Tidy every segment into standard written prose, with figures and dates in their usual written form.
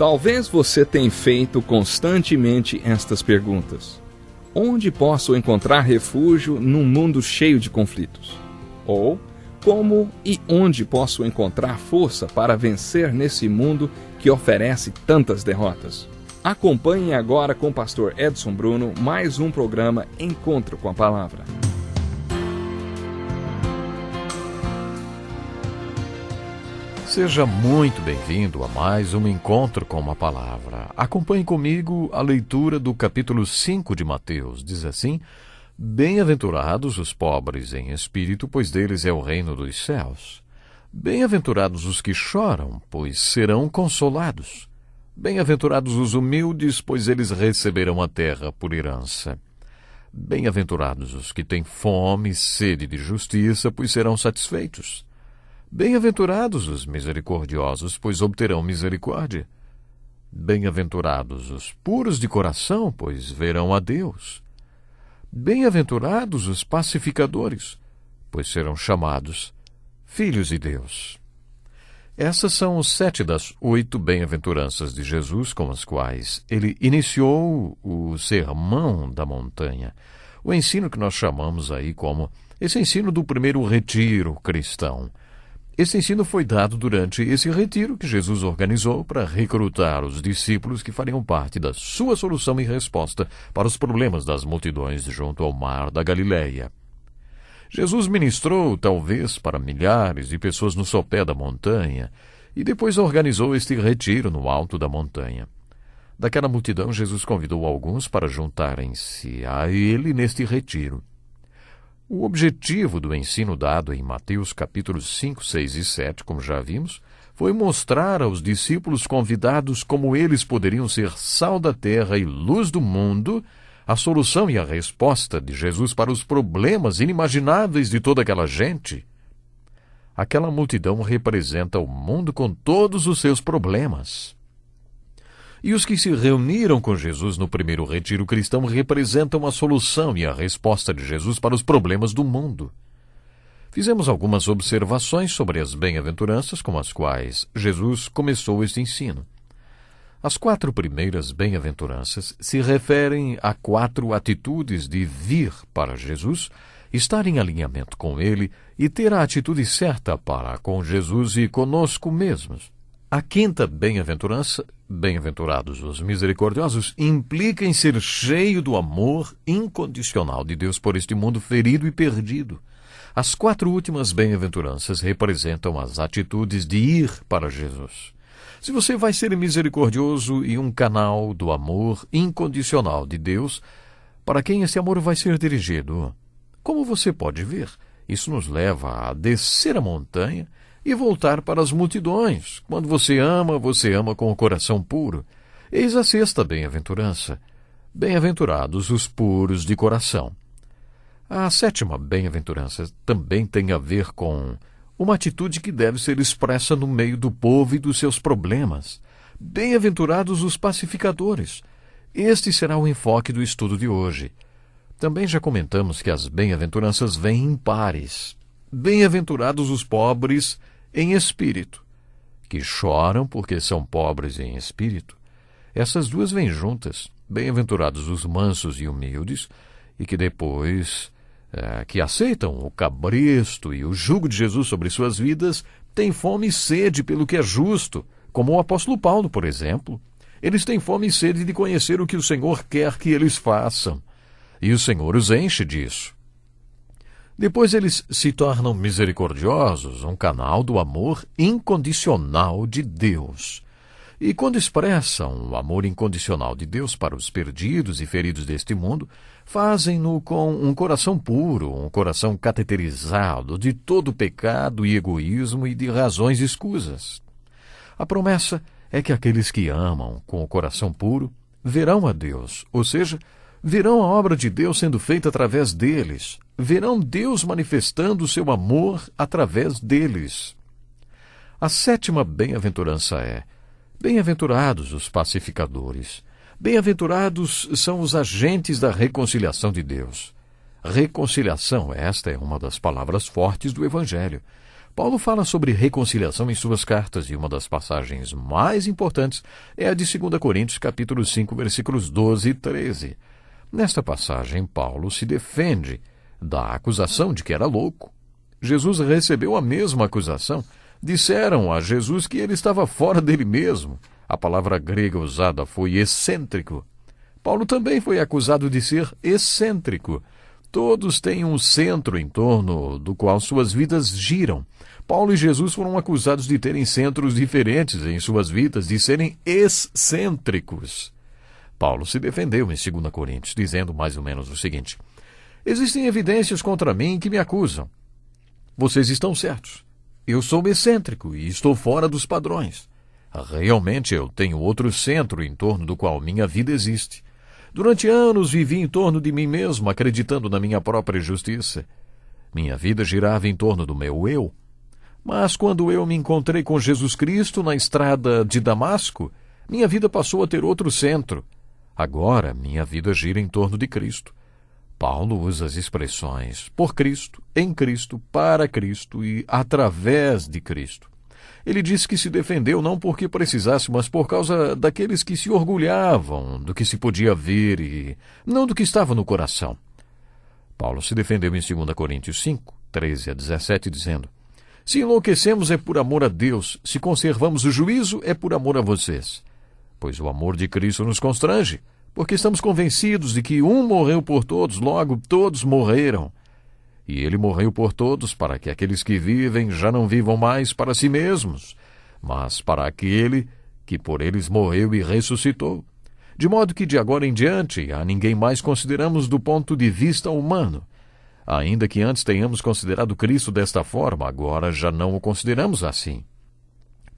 Talvez você tenha feito constantemente estas perguntas. Onde posso encontrar refúgio num mundo cheio de conflitos? Ou, como e onde posso encontrar força para vencer nesse mundo que oferece tantas derrotas? Acompanhe agora com o pastor Edson Bruno mais um programa Encontro com a Palavra. Seja muito bem-vindo a mais um Encontro com uma Palavra. Acompanhe comigo a leitura do capítulo 5 de Mateus. Diz assim: Bem-aventurados os pobres em espírito, pois deles é o reino dos céus. Bem-aventurados os que choram, pois serão consolados. Bem-aventurados os humildes, pois eles receberão a terra por herança. Bem-aventurados os que têm fome e sede de justiça, pois serão satisfeitos. Bem-aventurados os misericordiosos, pois obterão misericórdia. Bem-aventurados os puros de coração, pois verão a Deus. Bem-aventurados os pacificadores, pois serão chamados filhos de Deus. Essas são os 7 das 8 bem-aventuranças de Jesus com as quais ele iniciou o Sermão da Montanha, o ensino que nós chamamos aí como esse ensino do primeiro retiro cristão. Esse ensino foi dado durante esse retiro que Jesus organizou para recrutar os discípulos que fariam parte da sua solução e resposta para os problemas das multidões junto ao mar da Galileia. Jesus ministrou, talvez, para milhares de pessoas no sopé da montanha e depois organizou este retiro no alto da montanha. Daquela multidão, Jesus convidou alguns para juntarem-se a ele neste retiro. O objetivo do ensino dado em Mateus capítulos 5, 6 e 7, como já vimos, foi mostrar aos discípulos convidados como eles poderiam ser sal da terra e luz do mundo, a solução e a resposta de Jesus para os problemas inimagináveis de toda aquela gente. Aquela multidão representa o mundo com todos os seus problemas. E os que se reuniram com Jesus no primeiro retiro cristão representam a solução e a resposta de Jesus para os problemas do mundo. Fizemos algumas observações sobre as bem-aventuranças com as quais Jesus começou este ensino. As 4 primeiras bem-aventuranças se referem a 4 atitudes de vir para Jesus, estar em alinhamento com Ele e ter a atitude certa para com Jesus e conosco mesmos. A 5ª bem-aventurança, bem-aventurados os misericordiosos, implica em ser cheio do amor incondicional de Deus por este mundo ferido e perdido. As 4 últimas bem-aventuranças representam as atitudes de ir para Jesus. Se você vai ser misericordioso e um canal do amor incondicional de Deus, para quem esse amor vai ser dirigido? Como você pode ver, isso nos leva a descer a montanha e voltar para as multidões. Quando você ama com o coração puro. Eis a 6ª bem-aventurança. Bem-aventurados os puros de coração. A 7ª bem-aventurança também tem a ver com uma atitude que deve ser expressa no meio do povo e dos seus problemas. Bem-aventurados os pacificadores. Este será o enfoque do estudo de hoje. Também já comentamos que as bem-aventuranças vêm em pares. Bem-aventurados os pobres em espírito, que choram porque são pobres em espírito. Essas duas vêm juntas. Bem-aventurados os mansos e humildes, e que depois que aceitam o cabresto e o jugo de Jesus sobre suas vidas, têm fome e sede pelo que é justo, como o apóstolo Paulo, por exemplo. Eles têm fome e sede de conhecer o que o Senhor quer que eles façam, e o Senhor os enche disso. Depois eles se tornam misericordiosos, um canal do amor incondicional de Deus. E quando expressam o amor incondicional de Deus para os perdidos e feridos deste mundo, fazem-no com um coração puro, um coração cateterizado de todo pecado e egoísmo e de razões escusas. A promessa é que aqueles que amam com o coração puro verão a Deus, ou seja, verão a obra de Deus sendo feita através deles, verão Deus manifestando o seu amor através deles. A 7ª bem-aventurança é: bem-aventurados os pacificadores. Bem-aventurados são os agentes da reconciliação de Deus. Reconciliação, esta é uma das palavras fortes do Evangelho. Paulo fala sobre reconciliação em suas cartas, e uma das passagens mais importantes é a de 2 Coríntios, capítulo 5, versículos 12 e 13. Nesta passagem, Paulo se defende da acusação de que era louco. Jesus recebeu a mesma acusação. Disseram a Jesus que ele estava fora dele mesmo. A palavra grega usada foi excêntrico. Paulo também foi acusado de ser excêntrico. Todos têm um centro em torno do qual suas vidas giram. Paulo e Jesus foram acusados de terem centros diferentes em suas vidas, de serem excêntricos. Paulo se defendeu em 2 Coríntios, dizendo mais ou menos o seguinte: existem evidências contra mim que me acusam. Vocês estão certos. Eu sou excêntrico e estou fora dos padrões. Realmente eu tenho outro centro em torno do qual minha vida existe. Durante anos vivi em torno de mim mesmo, acreditando na minha própria justiça. Minha vida girava em torno do meu eu. Mas quando eu me encontrei com Jesus Cristo na estrada de Damasco, minha vida passou a ter outro centro. Agora minha vida gira em torno de Cristo. Paulo usa as expressões por Cristo, em Cristo, para Cristo e através de Cristo. Ele disse que se defendeu não porque precisasse, mas por causa daqueles que se orgulhavam do que se podia ver e não do que estava no coração. Paulo se defendeu em 2 Coríntios 5, 13 a 17, dizendo: se enlouquecemos é por amor a Deus, se conservamos o juízo é por amor a vocês. Pois o amor de Cristo nos constrange, porque estamos convencidos de que um morreu por todos, logo todos morreram. E ele morreu por todos, para que aqueles que vivem já não vivam mais para si mesmos, mas para aquele que por eles morreu e ressuscitou. De modo que de agora em diante a ninguém mais consideramos do ponto de vista humano. Ainda que antes tenhamos considerado Cristo desta forma, agora já não o consideramos assim.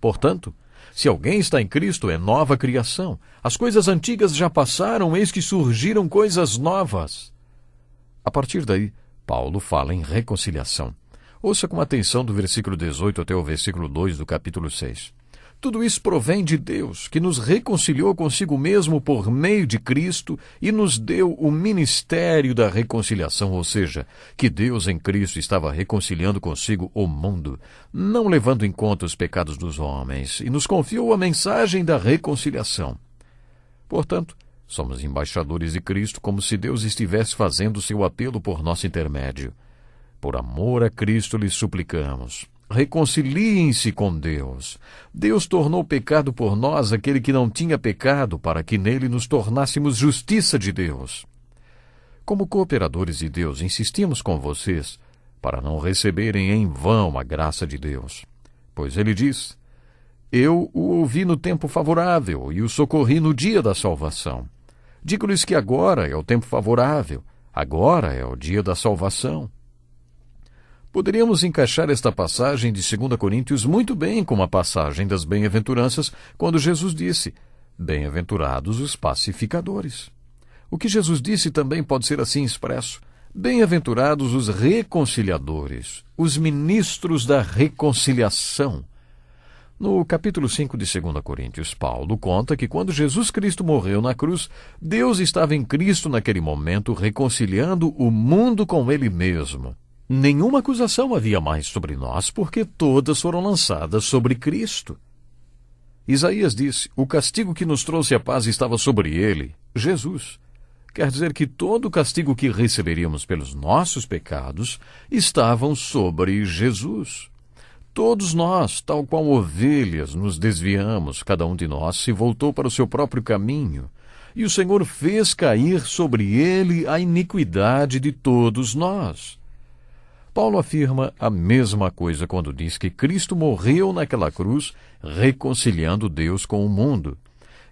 Portanto, se alguém está em Cristo, é nova criação. As coisas antigas já passaram, eis que surgiram coisas novas. A partir daí, Paulo fala em reconciliação. Ouça com atenção do versículo 18 até o versículo 2 do capítulo 6. Tudo isso provém de Deus, que nos reconciliou consigo mesmo por meio de Cristo e nos deu o ministério da reconciliação, ou seja, que Deus em Cristo estava reconciliando consigo o mundo, não levando em conta os pecados dos homens, e nos confiou a mensagem da reconciliação. Portanto, somos embaixadores de Cristo, como se Deus estivesse fazendo seu apelo por nosso intermédio. Por amor a Cristo lhes suplicamos: reconciliem-se com Deus. Deus tornou pecado por nós aquele que não tinha pecado, para que nele nos tornássemos justiça de Deus. Como cooperadores de Deus, insistimos com vocês para não receberem em vão a graça de Deus. Pois ele diz: eu o ouvi no tempo favorável e o socorri no dia da salvação. Digo-lhes que agora é o tempo favorável, agora é o dia da salvação. Poderíamos encaixar esta passagem de 2 Coríntios muito bem com a passagem das bem-aventuranças, quando Jesus disse: bem-aventurados os pacificadores. O que Jesus disse também pode ser assim expresso: bem-aventurados os reconciliadores, os ministros da reconciliação. No capítulo 5 de 2 Coríntios, Paulo conta que quando Jesus Cristo morreu na cruz, Deus estava em Cristo naquele momento reconciliando o mundo com Ele mesmo. Nenhuma acusação havia mais sobre nós, porque todas foram lançadas sobre Cristo. Isaías disse: o castigo que nos trouxe a paz estava sobre ele, Jesus. Quer dizer que todo o castigo que receberíamos pelos nossos pecados estavam sobre Jesus. Todos nós, tal qual ovelhas, nos desviamos, cada um de nós se voltou para o seu próprio caminho, e o Senhor fez cair sobre ele a iniquidade de todos nós. Paulo afirma a mesma coisa quando diz que Cristo morreu naquela cruz, reconciliando Deus com o mundo.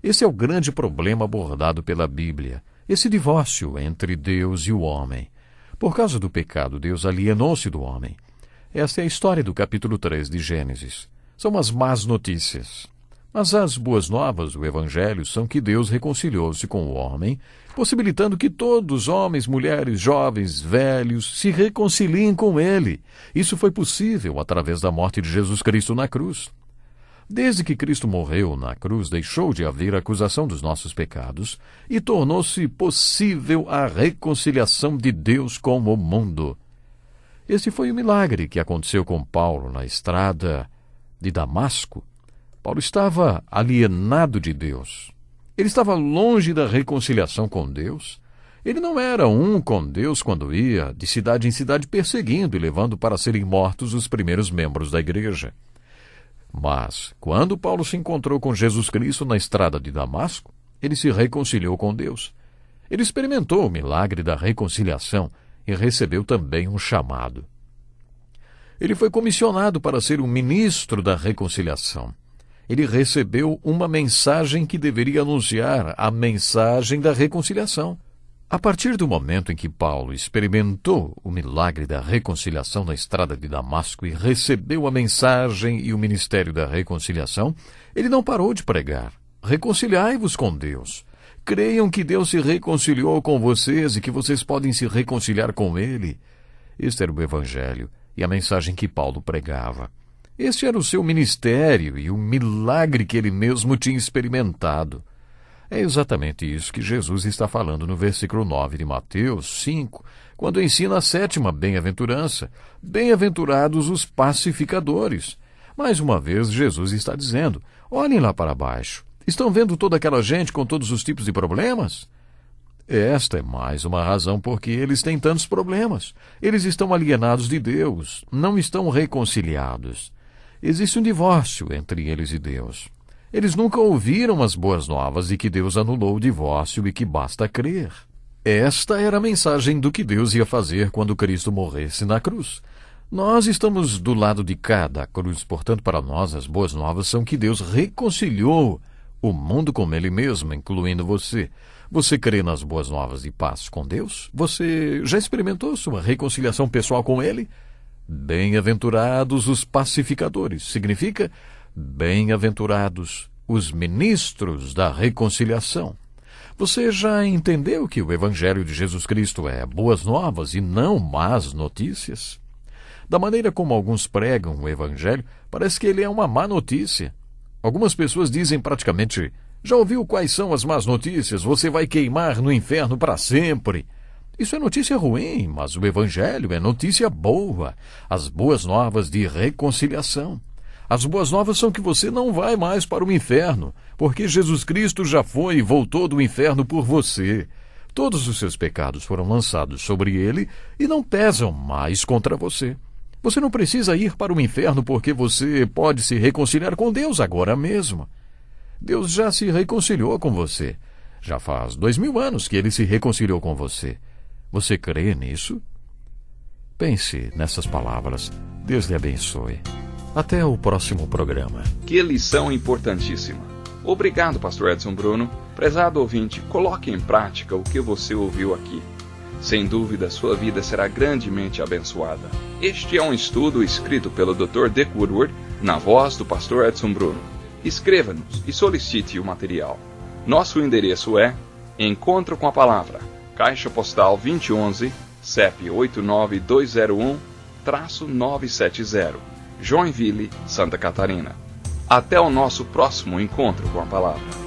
Esse é o grande problema abordado pela Bíblia, esse divórcio entre Deus e o homem. Por causa do pecado, Deus alienou-se do homem. Esta é a história do capítulo 3 de Gênesis. São as más notícias. Mas as boas novas do Evangelho são que Deus reconciliou-se com o homem, possibilitando que todos, homens, mulheres, jovens, velhos, se reconciliem com Ele. Isso foi possível através da morte de Jesus Cristo na cruz. Desde que Cristo morreu na cruz, deixou de haver acusação dos nossos pecados e tornou-se possível a reconciliação de Deus com o mundo. Este foi o milagre que aconteceu com Paulo na estrada de Damasco. Paulo estava alienado de Deus. Ele estava longe da reconciliação com Deus. Ele não era um com Deus quando ia de cidade em cidade perseguindo e levando para serem mortos os primeiros membros da igreja. Mas, quando Paulo se encontrou com Jesus Cristo na estrada de Damasco, ele se reconciliou com Deus. Ele experimentou o milagre da reconciliação e recebeu também um chamado. Ele foi comissionado para ser um ministro da reconciliação. Ele recebeu uma mensagem que deveria anunciar a mensagem da reconciliação. A partir do momento em que Paulo experimentou o milagre da reconciliação na estrada de Damasco e recebeu a mensagem e o ministério da reconciliação, ele não parou de pregar. Reconciliai-vos com Deus. Creiam que Deus se reconciliou com vocês e que vocês podem se reconciliar com Ele. Este era o Evangelho e a mensagem que Paulo pregava. Este era o seu ministério e o milagre que ele mesmo tinha experimentado. É exatamente isso que Jesus está falando no versículo 9 de Mateus 5, quando ensina a 7ª bem-aventurança. Bem-aventurados os pacificadores. Mais uma vez, Jesus está dizendo, olhem lá para baixo. Estão vendo toda aquela gente com todos os tipos de problemas? Esta é mais uma razão porque eles têm tantos problemas. Eles estão alienados de Deus, não estão reconciliados. Existe um divórcio entre eles e Deus. Eles nunca ouviram as boas novas de que Deus anulou o divórcio e que basta crer. Esta era a mensagem do que Deus ia fazer quando Cristo morresse na cruz. Nós estamos do lado de cá da cruz, portanto, para nós as boas novas são que Deus reconciliou o mundo com Ele mesmo, incluindo você. Você crê nas boas novas de paz com Deus? Você já experimentou sua reconciliação pessoal com Ele? Bem-aventurados os pacificadores. Significa bem-aventurados os ministros da reconciliação. Você já entendeu que o Evangelho de Jesus Cristo é boas novas e não más notícias? Da maneira como alguns pregam o Evangelho, parece que ele é uma má notícia. Algumas pessoas dizem praticamente, já ouviu quais são as más notícias? Você vai queimar no inferno para sempre. Isso é notícia ruim, mas o Evangelho é notícia boa. As boas novas de reconciliação. As boas novas são que você não vai mais para o inferno, porque Jesus Cristo já foi e voltou do inferno por você. Todos os seus pecados foram lançados sobre ele e não pesam mais contra você. Você não precisa ir para o inferno porque você pode se reconciliar com Deus agora mesmo. Deus já se reconciliou com você. Já faz 2000 anos que ele se reconciliou com você. Você crê nisso? Pense nessas palavras. Deus lhe abençoe. Até o próximo programa. Que lição importantíssima. Obrigado, Pastor Edson Bruno. Prezado ouvinte, coloque em prática o que você ouviu aqui. Sem dúvida, sua vida será grandemente abençoada. Este é um estudo escrito pelo Dr. Dick Woodward, na voz do Pastor Edson Bruno. Escreva-nos e solicite o material. Nosso endereço é Encontro com a Palavra, Caixa Postal 2011, CEP 89201-970, Joinville, Santa Catarina. Até o nosso próximo encontro com a Palavra.